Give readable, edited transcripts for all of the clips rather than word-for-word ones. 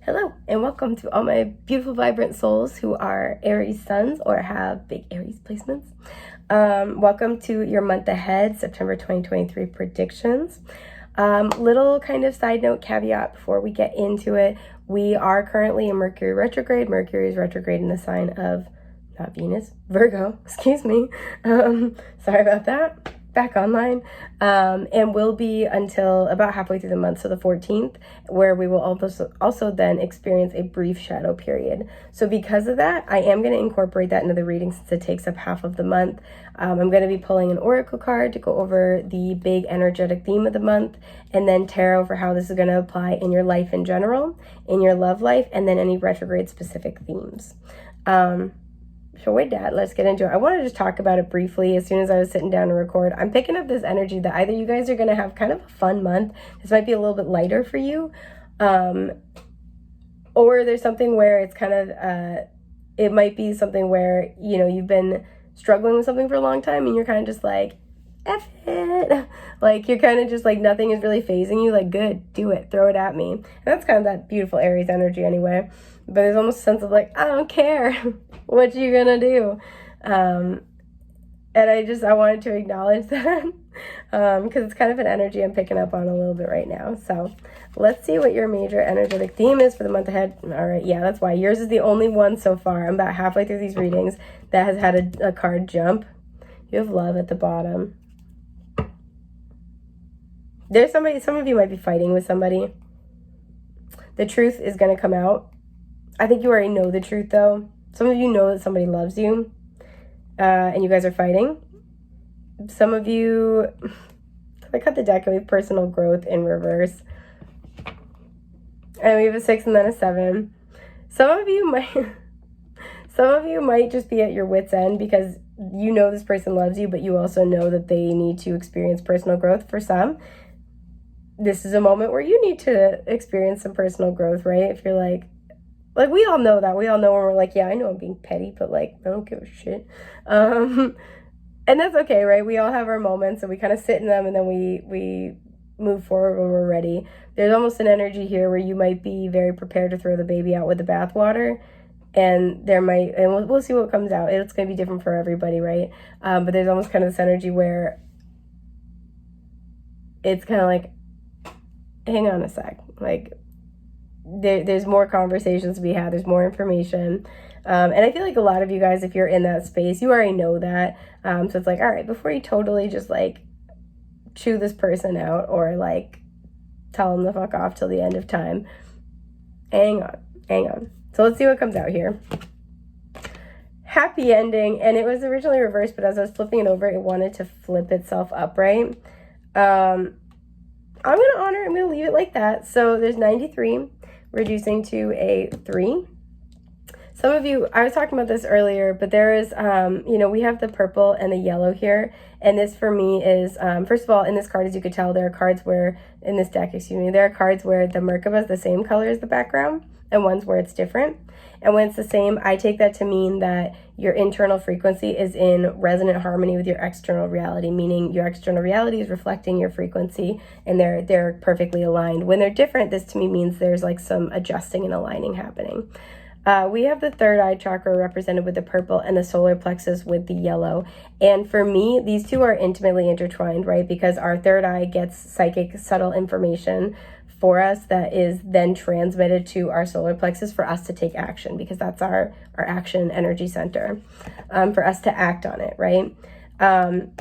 Hello, and welcome to all my beautiful, vibrant souls who are Aries suns or have big Aries placements. Welcome to your month ahead, September 2023 predictions. Little kind of side note caveat before we get into it. We are currently in Mercury retrograde. Mercury is retrograde in the sign of, not Venus, Virgo, excuse me. Sorry about that. Back online, and will be until about halfway through the month, so the 14th, where we will also then experience a brief shadow period. So because of that, I am going to incorporate that into the reading since it takes up half of the month. I'm going to be pulling an oracle card to go over the big energetic theme of the month, and then tarot for how this is going to apply in your life in general, in your love life, and then any retrograde specific themes. So with that, let's get into it. I want to just talk about it briefly as soon as I was sitting down to record. I'm picking up this energy that either you guys are going to have kind of a fun month. This might be a little bit lighter for you. Or there's something where it's kind of, it might be something where, you know, you've been struggling with something for a long time and you're kind of just like, F it. Like, you're kind of just like, nothing is really phasing you. Like, good, do it, throw it at me. And that's kind of that beautiful Aries energy anyway. But there's almost a sense of like, I don't care. What you gonna do? And I wanted to acknowledge that because it's kind of an energy I'm picking up on a little bit right now. So let's see what your major energetic theme is for the month ahead. All right, yeah, that's why yours is the only one so far. I'm about halfway through these readings that has had a card jump. You have love at the bottom. There's some of you might be fighting with somebody. The truth is going to come out. I think you already know the truth though. Some of you know that somebody loves you, and you guys are fighting. Some of you, I cut the deck and we have personal growth in reverse. And we have a 6 and then a 7. Some of you might just be at your wit's end because you know this person loves you, but you also know that they need to experience personal growth. For some, this is a moment where you need to experience some personal growth, right? If you're like we all know that. We all know when we're like, yeah, I know I'm being petty, but like, I don't give a shit. And that's okay, right? We all have our moments and we kind of sit in them and then we move forward when we're ready. There's almost an energy here where you might be very prepared to throw the baby out with the bathwater. And we'll see what comes out. It's going to be different for everybody, right? But there's almost kind of this energy where it's kind of like, hang on a sec. Like, there's more conversations to be had. There's more information. And I feel like a lot of you guys, if you're in that space, you already know that. So it's like, all right, before you totally just like chew this person out or like tell them to fuck off till the end of time, hang on. So let's see what comes out here. Happy ending. And it was originally reversed, but as I was flipping it over, it wanted to flip itself upright. I'm going to honor, I'm going to leave it like that. So there's 93, reducing to a 3. Some of you, I was talking about this earlier, but there is, we have the purple and the yellow here. And this for me is, first of all, in this card, as you could tell, there are cards where, in this deck, there are cards where the Merkaba is the same color as the background and ones where it's different. And when it's the same, I take that to mean that your internal frequency is in resonant harmony with your external reality, meaning your external reality is reflecting your frequency and they're perfectly aligned. When they're different, this to me means there's like some adjusting and aligning happening. We have the third eye chakra represented with the purple and the solar plexus with the yellow. And for me, these two are intimately intertwined, right? Because our third eye gets psychic, subtle information for us that is then transmitted to our solar plexus for us to take action, because that's our action energy center, for us to act on it, right? And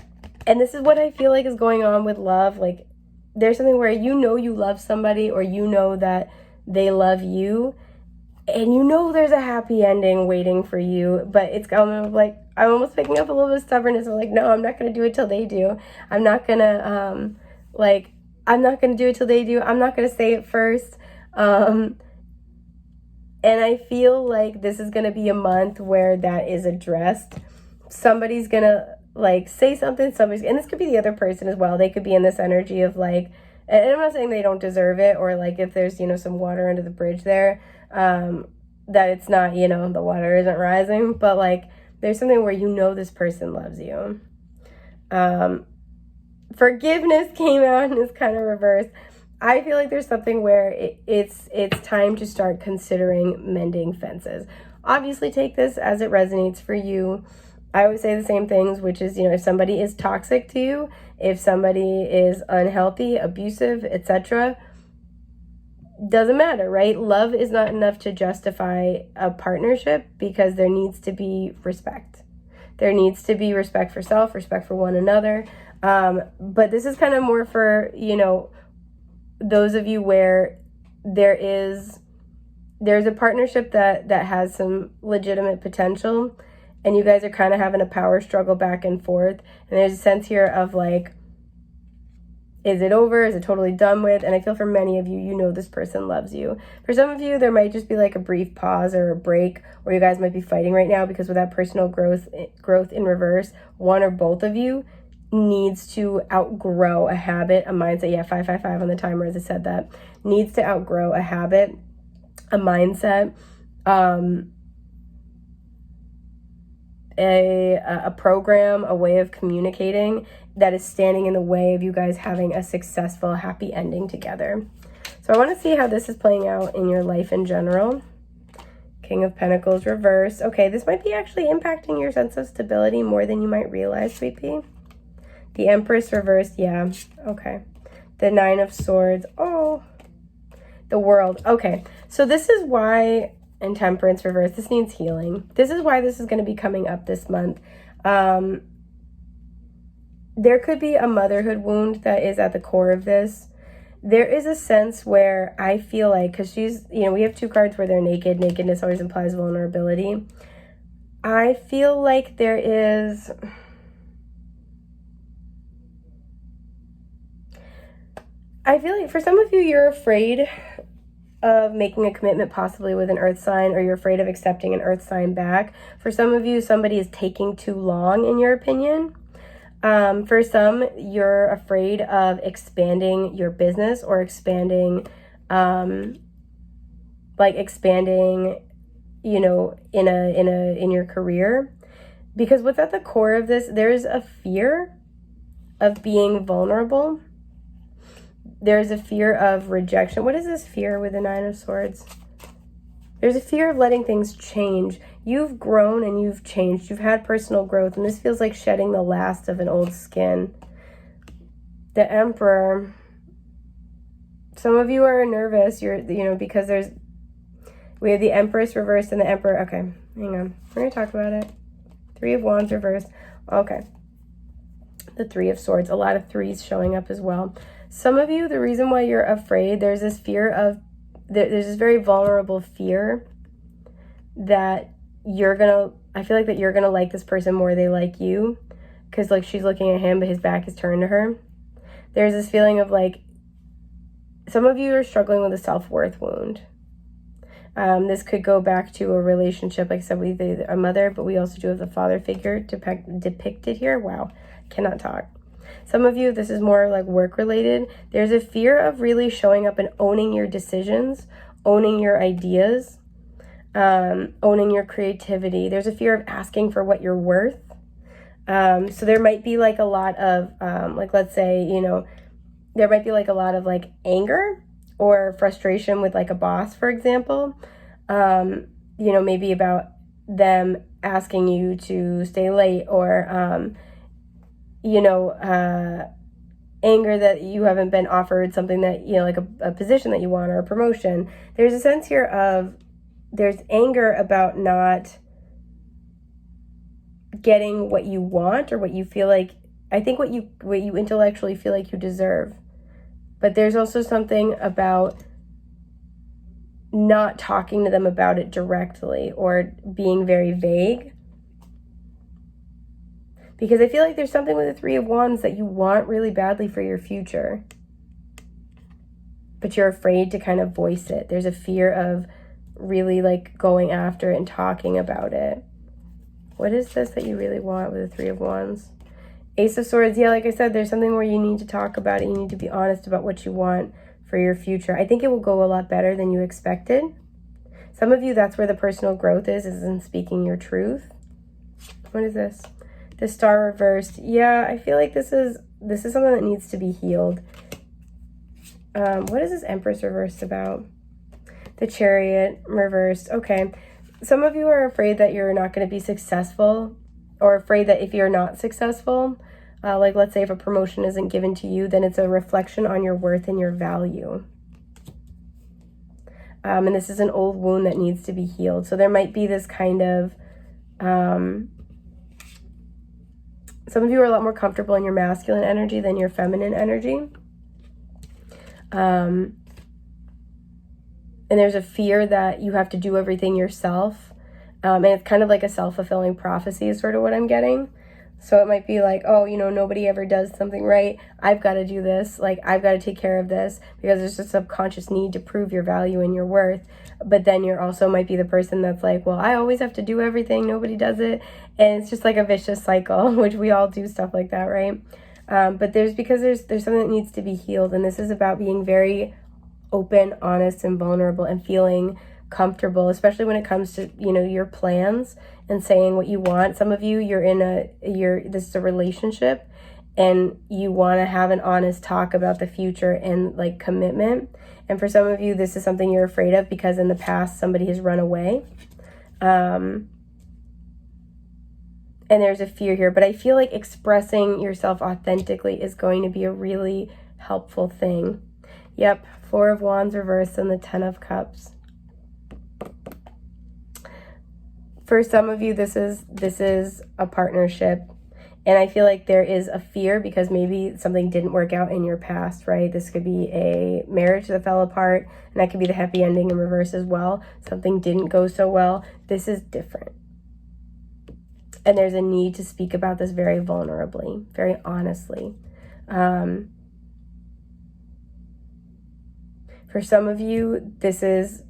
this is what I feel like is going on with love. Like, there's something where you know you love somebody, or you know that they love you, and you know there's a happy ending waiting for you, but it's kind of like, I'm almost picking up a little bit of stubbornness. I'm like, no, I'm not going to do it till they do. I'm not going to, I'm not going to do it till they do. I'm not going to say it first. And I feel like this is going to be a month where that is addressed. Somebody's going to like say something, and this could be the other person as well. They could be in this energy of like, and I'm not saying they don't deserve it, or like if there's, some water under the bridge there, that it's not, the water isn't rising, but like there's something where this person loves you. Forgiveness came out and is kind of reversed. I feel like there's something where it's time to start considering mending fences. Obviously, take this as it resonates for you. I always say the same things, which is, if somebody is toxic to you, if somebody is unhealthy, abusive, etc., doesn't matter, right? Love is not enough to justify a partnership, because there needs to be respect. There needs to be respect for self, respect for one another. But this is kind of more for, those of you where there's a partnership that has some legitimate potential, and you guys are kind of having a power struggle back and forth. And there's a sense here of like, is it over? Is it totally done with? And I feel for many of you, this person loves you. For some of you, there might just be like a brief pause or a break where you guys might be fighting right now, because with that personal growth in reverse, one or both of you needs to outgrow a habit, a mindset. Yeah, 555 on the timer, as I said that. Needs to outgrow a habit, a mindset, a program, a way of communicating that is standing in the way of you guys having a successful, happy ending together. So I want to see how this is playing out in your life in general. King of Pentacles reverse. Okay, this might be actually impacting your sense of stability more than you might realize, sweet pea. The Empress reversed, yeah, okay. The Nine of Swords, oh. The World, okay. So this is why, and Temperance reversed, this needs healing. This is why this is going to be coming up this month. There could be a motherhood wound that is at the core of this. There is a sense where I feel like, because she's, we have two cards where they're naked. Nakedness always implies vulnerability. I feel like there is... I feel like for some of you, you're afraid of making a commitment possibly with an earth sign, or you're afraid of accepting an earth sign back. For some of you, somebody is taking too long, in your opinion. For some, you're afraid of expanding your business, or expanding, in your career. Because what's at the core of this, there's a fear of being vulnerable. There's a fear of rejection. What is this fear with the Nine of Swords? There's a fear of letting things change. You've grown and you've changed. You've had personal growth, and this feels like shedding the last of an old skin. The Emperor. Some of you are nervous. Because we have the Empress reversed and the Emperor. Okay, hang on. We're going to talk about it. Three of Wands reversed. Okay. The Three of Swords. A lot of threes showing up as well. Some of you, the reason why you're afraid, there's this fear of, there's this very vulnerable fear that I feel like that you're going to like this person more they like you. Because like she's looking at him, but his back is turned to her. There's this feeling of like, some of you are struggling with a self-worth wound. This could go back to a relationship, like I said, with a mother, but we also do have the father figure depicted here. Wow, cannot talk. Some of you, this is more like work related. There's a fear of really showing up and owning your decisions, owning your ideas, owning your creativity. There's a fear of asking for what you're worth. So there might be like a lot of, let's say, there might be like a lot of like anger or frustration with like a boss, for example. Maybe about them asking you to stay late, or, anger that you haven't been offered something that, like a position that you want, or a promotion. There's a sense here of, there's anger about not getting what you want, or what you feel like, I think what you intellectually feel like you deserve. But there's also something about not talking to them about it directly, or being very vague. Because I feel like there's something with the Three of Wands that you want really badly for your future, but you're afraid to kind of voice it. There's a fear of really like going after it and talking about it. What is this that you really want with the Three of Wands? Ace of Swords. Yeah, like I said, there's something where you need to talk about it. You need to be honest about what you want for your future. I think it will go a lot better than you expected. Some of you, that's where the personal growth is in speaking your truth. What is this? The Star reversed. Yeah, I feel like this is something that needs to be healed. What is this Empress reversed about? The Chariot reversed. Okay. Some of you are afraid that you're not going to be successful, or afraid that if you're not successful, like let's say if a promotion isn't given to you, then it's a reflection on your worth and your value. And this is an old wound that needs to be healed. So there might be this kind of, some of you are a lot more comfortable in your masculine energy than your feminine energy. And there's a fear that you have to do everything yourself. And it's kind of like a self-fulfilling prophecy is sort of what I'm getting. So it might be like, oh, you know, nobody ever does something right. I've got to do this. Like, I've got to take care of this, because there's a subconscious need to prove your value and your worth. But then you're also might be the person that's like, well, I always have to do everything. Nobody does it. And it's just like a vicious cycle, which we all do stuff like that, right? But there's something that needs to be healed. And this is about being very open, honest, and vulnerable, and feeling comfortable, especially when it comes to, you know, your plans and saying what you want. Some of you, this is a relationship, and you want to have an honest talk about the future and like commitment. And for some of you, this is something you're afraid of because in the past somebody has run away. And there's a fear here, but I feel like expressing yourself authentically is going to be a really helpful thing. Yep, Four of Wands reversed and the Ten of Cups. For some of you, this is a partnership, and I feel like there is a fear because maybe something didn't work out in your past, right? This could be a marriage that fell apart, and that could be the happy ending in reverse as well. Something didn't go so well. This is different. And there's a need to speak about this very vulnerably, very honestly. For some of you, this is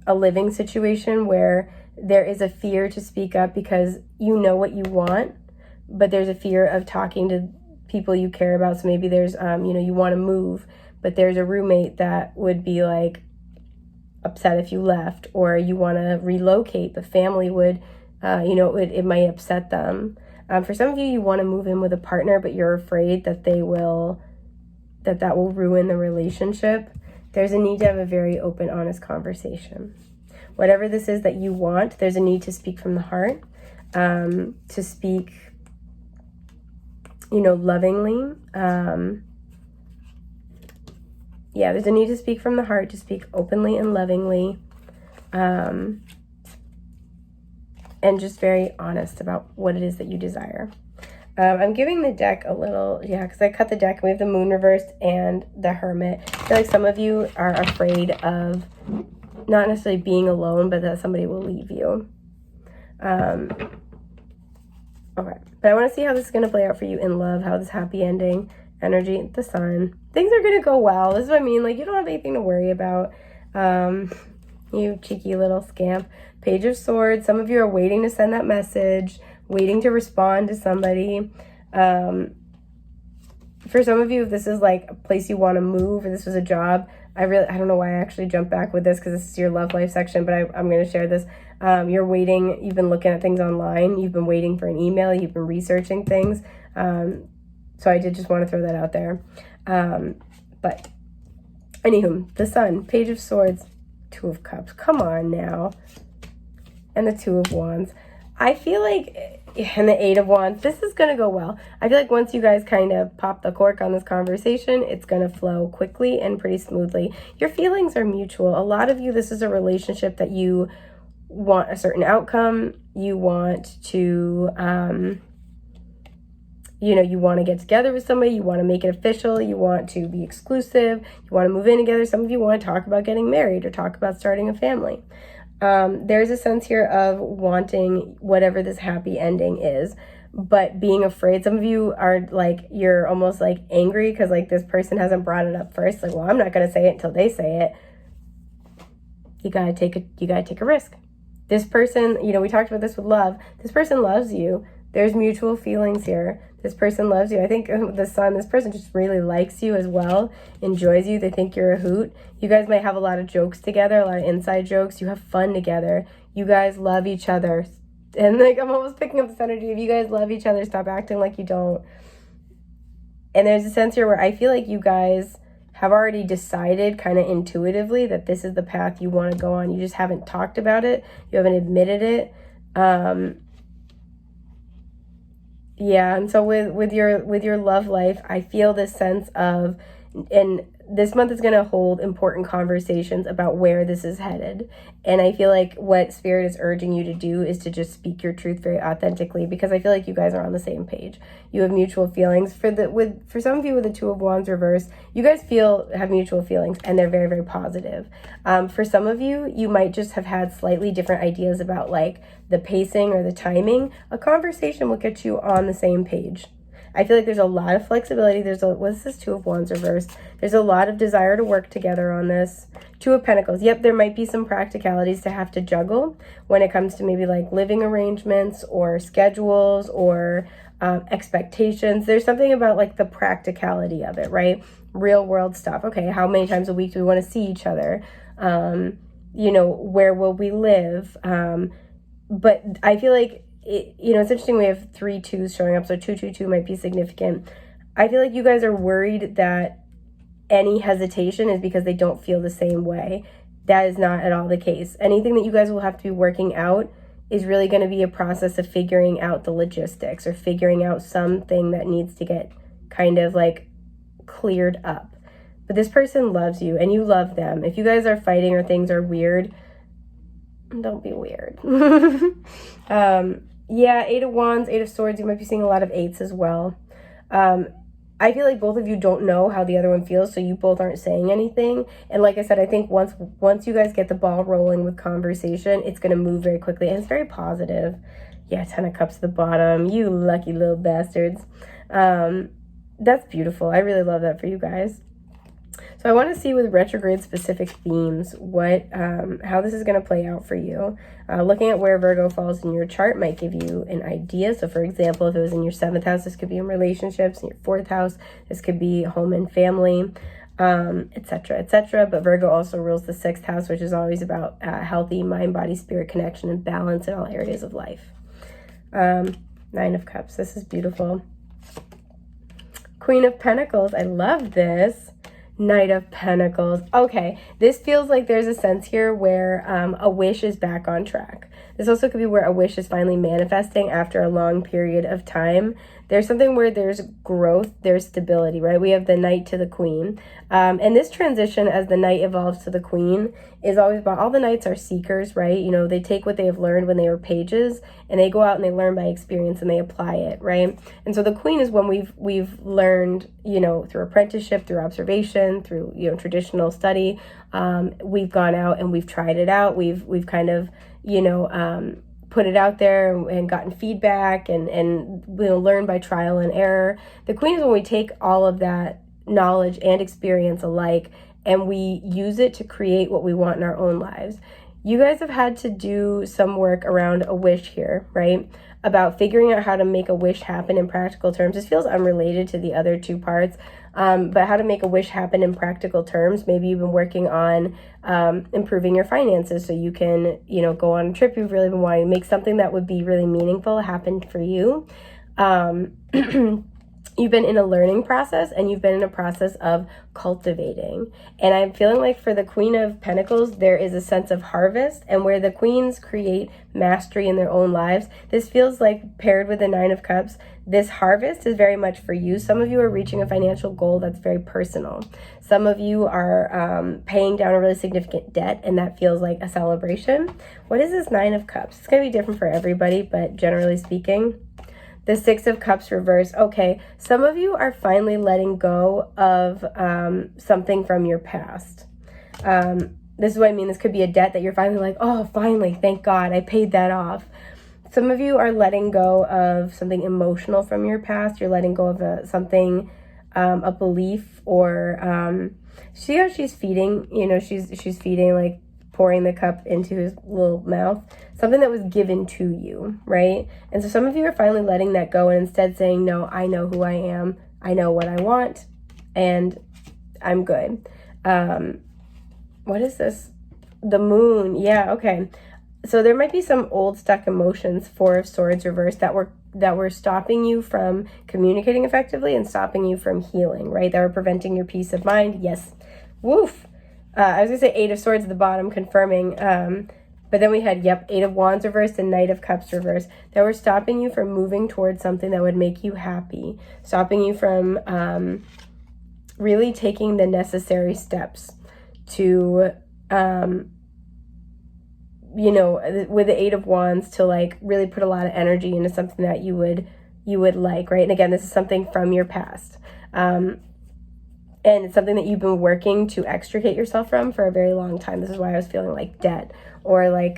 a living situation where there is a fear to speak up because you know what you want, but there's a fear of talking to people you care about. So maybe there's, you want to move, but there's a roommate that would be like upset if you left, or you want to relocate, but family would, it might upset them. For some of you, you want to move in with a partner, but you're afraid that that will ruin the relationship. There's a need to have a very open, honest conversation. Whatever this is that you want, there's a need to speak from the heart, to speak, lovingly. There's a need to speak from the heart, to speak openly and lovingly, and just very honest about what it is that you desire. I'm giving the deck a little, because I cut the deck. We have the Moon reversed and the Hermit. I feel like some of you are afraid of not necessarily being alone, but that somebody will leave you. Okay, but I want to see how this is going to play out for you in love, how this happy ending energy, the Sun. Things are going to go well. This is what I mean. Like, you don't have anything to worry about. You cheeky little scamp. Page of Swords. Some of you are waiting to send that message, waiting to respond to somebody. For some of you, if this is like a place you want to move, or this was a job, I don't know why I actually jumped back with this, because this is your love life section, but I'm going to share this. You're waiting, you've been looking at things online, you've been waiting for an email, you've been researching things. So I did just want to throw that out there. But anywho, the Sun, Page of Swords, Two of Cups. Come on now. And the Two of Wands. I feel like, and the Eight of Wands, this is going to go well. I feel like once you guys kind of pop the cork on this conversation, it's going to flow quickly and pretty smoothly. Your feelings are mutual. A lot of you, this is a relationship that you want a certain outcome. You want to, you want to get together with somebody. You want to make it official. You want to be exclusive. You want to move in together. Some of you want to talk about getting married or talk about starting a family. There's a sense here of wanting whatever this happy ending is, but being afraid. Some of you are like, you're almost like angry because like this person hasn't brought it up first. Like, well, I'm not going to say it until they say it. You gotta take a risk. This person, we talked about this with love. This person loves you. There's mutual feelings here. This person loves you. I think the Sun, this person just really likes you as well, enjoys you. They think you're a hoot. You guys might have a lot of jokes together, a lot of inside jokes. You have fun together. You guys love each other. And like, I'm almost picking up this energy. If you guys love each other, stop acting like you don't. And there's a sense here where I feel like you guys have already decided kind of intuitively that this is the path you want to go on. You just haven't talked about it. You haven't admitted it. Yeah, and so with your love life, I feel this sense of, and this month is going to hold important conversations about where this is headed. And I feel like what Spirit is urging you to do is to just speak your truth very authentically, because I feel like you guys are on the same page. You have mutual feelings. For some of you with the Two of Wands reversed, you guys have mutual feelings, and they're very, very positive. For some of you, you might just have had slightly different ideas about like the pacing or the timing. A conversation will get you on the same page. I feel like there's a lot of flexibility. What's this Two of Wands reversed? There's a lot of desire to work together on this. Two of Pentacles. Yep, there might be some practicalities to have to juggle when it comes to maybe like living arrangements or schedules or expectations. There's something about like the practicality of it, right? Real world stuff. Okay, how many times a week do we want to see each other? Where will we live? But I feel like it's interesting. We have 3 2s showing up, so 222 might be significant. I feel like you guys are worried that any hesitation is because they don't feel the same way. That is not at all the case. Anything that you guys will have to be working out is really going to be a process of figuring out the logistics or figuring out something that needs to get kind of like cleared up. But this person loves you and you love them. If you guys are fighting or things are weird, don't be weird. Yeah, 8 of Wands, 8 of Swords. You might be seeing a lot of 8s as well. I feel like both of you don't know how the other one feels, so you both aren't saying anything. And like I said, I think once you guys get the ball rolling with conversation, it's going to move very quickly. And it's very positive. Yeah, 10 of Cups at the bottom. You lucky little bastards. That's beautiful. I really love that for you guys. So I want to see with retrograde specific themes how this is going to play out for you. Looking at where Virgo falls in your chart might give you an idea. So for example, if it was in your 7th house, this could be in relationships. In your 4th house, this could be home and family, etc., etc. But Virgo also rules the 6th house, which is always about healthy mind, body, spirit connection and balance in all areas of life. 9 of Cups. This is beautiful. Queen of Pentacles. I love this. Knight of Pentacles. Okay, this feels like there's a sense here where a wish is back on track. This also could be where a wish is finally manifesting after a long period of time. There's something where there's growth, there's stability, right? We have the Knight to the Queen. And this transition as the Knight evolves to the Queen is always about, all the Knights are seekers, right? You know, they take what they have learned when they were pages and they go out and they learn by experience and they apply it, right? And so the Queen is when we've learned, through apprenticeship, through observation, through, traditional study. We've gone out and we've tried it out. We've kind of, put it out there and gotten feedback and learn by trial and error. The Queen is when we take all of that knowledge and experience alike and we use it to create what we want in our own lives. You guys have had to do some work around a wish here, right? About figuring out how to make a wish happen in practical terms. This feels unrelated to the other 2 parts, but how to make a wish happen in practical terms. Maybe you've been working on improving your finances so you can, go on a trip you've really been wanting to make something that would be really meaningful happen for you. You've been in a learning process and you've been in a process of cultivating. And I'm feeling like for the Queen of Pentacles, there is a sense of harvest, and where the Queens create mastery in their own lives, this feels like paired with the 9 of Cups, this harvest is very much for you. Some of you are reaching a financial goal that's very personal. Some of you are paying down a really significant debt, and that feels like a celebration. What is this 9 of Cups? It's going to be different for everybody, but generally speaking, the 6 of Cups reversed. Okay, some of you are finally letting go of something from your past. This is what I mean. This could be a debt that you're finally like, oh, finally, thank God, I paid that off. Some of you are letting go of something emotional from your past. You're letting go of something, a belief, or see how she's feeding, she's feeding, like pouring the cup into his little mouth, something that was given to you, right? And so some of you are finally letting that go and instead saying, no, I know who I am, I know what I want, and I'm good. What is this? The Moon. Yeah, okay. So there might be some old stuck emotions, 4 of Swords reversed, that were were stopping you from communicating effectively and stopping you from healing, right? That were preventing your peace of mind. Yes. Woof. I was going to say 8 of Swords at the bottom, confirming. But then we had, 8 of Wands reversed and Knight of Cups reversed, that were stopping you from moving towards something that would make you happy, stopping you from really taking the necessary steps to, with the 8 of Wands, to like really put a lot of energy into something that you would like, right? And again, this is something from your past. And it's something that you've been working to extricate yourself from for a very long time. This is why I was feeling like debt, or like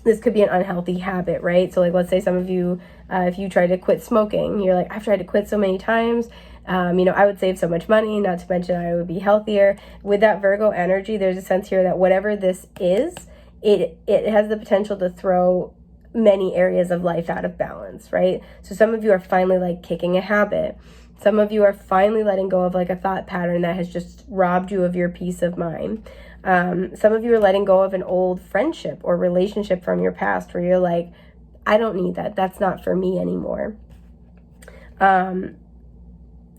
this could be an unhealthy habit, right? So like, let's say some of you, if you try to quit smoking, you're like, I've tried to quit so many times. I would save so much money, not to mention I would be healthier. With that Virgo energy, there's a sense here that whatever this is, it has the potential to throw many areas of life out of balance, right? So some of you are finally like kicking a habit. Some of you are finally letting go of like a thought pattern that has just robbed you of your peace of mind. Some of you are letting go of an old friendship or relationship from your past where you're like, I don't need that. That's not for me anymore.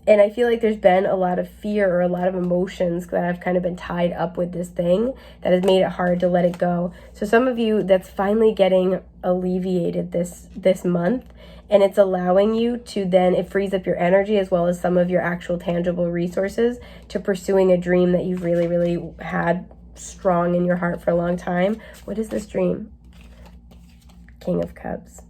And I feel like there's been a lot of fear or a lot of emotions that have kind of been tied up with this thing that has made it hard to let it go. So some of you, that's finally getting alleviated this month, and it's allowing you to then, it frees up your energy as well as some of your actual tangible resources to pursuing a dream that you've really, really had strong in your heart for a long time. What is this dream? King of Cups.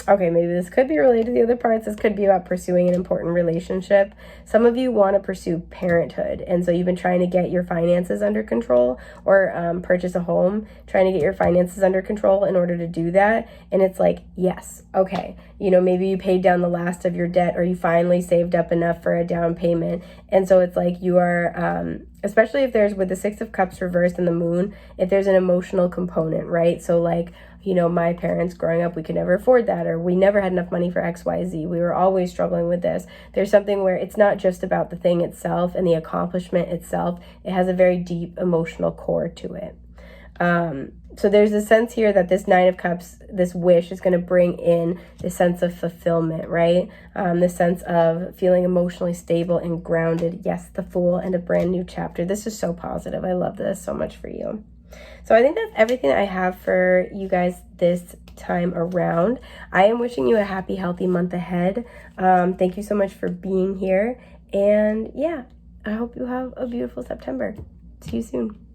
Okay, maybe this could be related to the other parts. This could be about pursuing an important relationship. Some of you want to pursue parenthood, and so you've been trying to get your finances under control, or purchase a home, trying to get your finances under control in order to do that. And it's like, yes, okay, maybe you paid down the last of your debt, or you finally saved up enough for a down payment. And so it's like you are, especially if there's, with the 6 of Cups reversed and the moon, if there's an emotional component, right? So like, my parents growing up, we could never afford that, or we never had enough money for XYZ. We were always struggling with this. There's something where it's not just about the thing itself and the accomplishment itself. It has a very deep emotional core to it. So there's a sense here that this 9 of Cups, this wish, is going to bring in this sense of fulfillment, right? This sense of feeling emotionally stable and grounded. Yes, the Fool and a brand new chapter. This is so positive. I love this so much for you. So I think that's everything that I have for you guys this time around. I am wishing you a happy, healthy month ahead. Thank you so much for being here. And yeah, I hope you have a beautiful September. See you soon.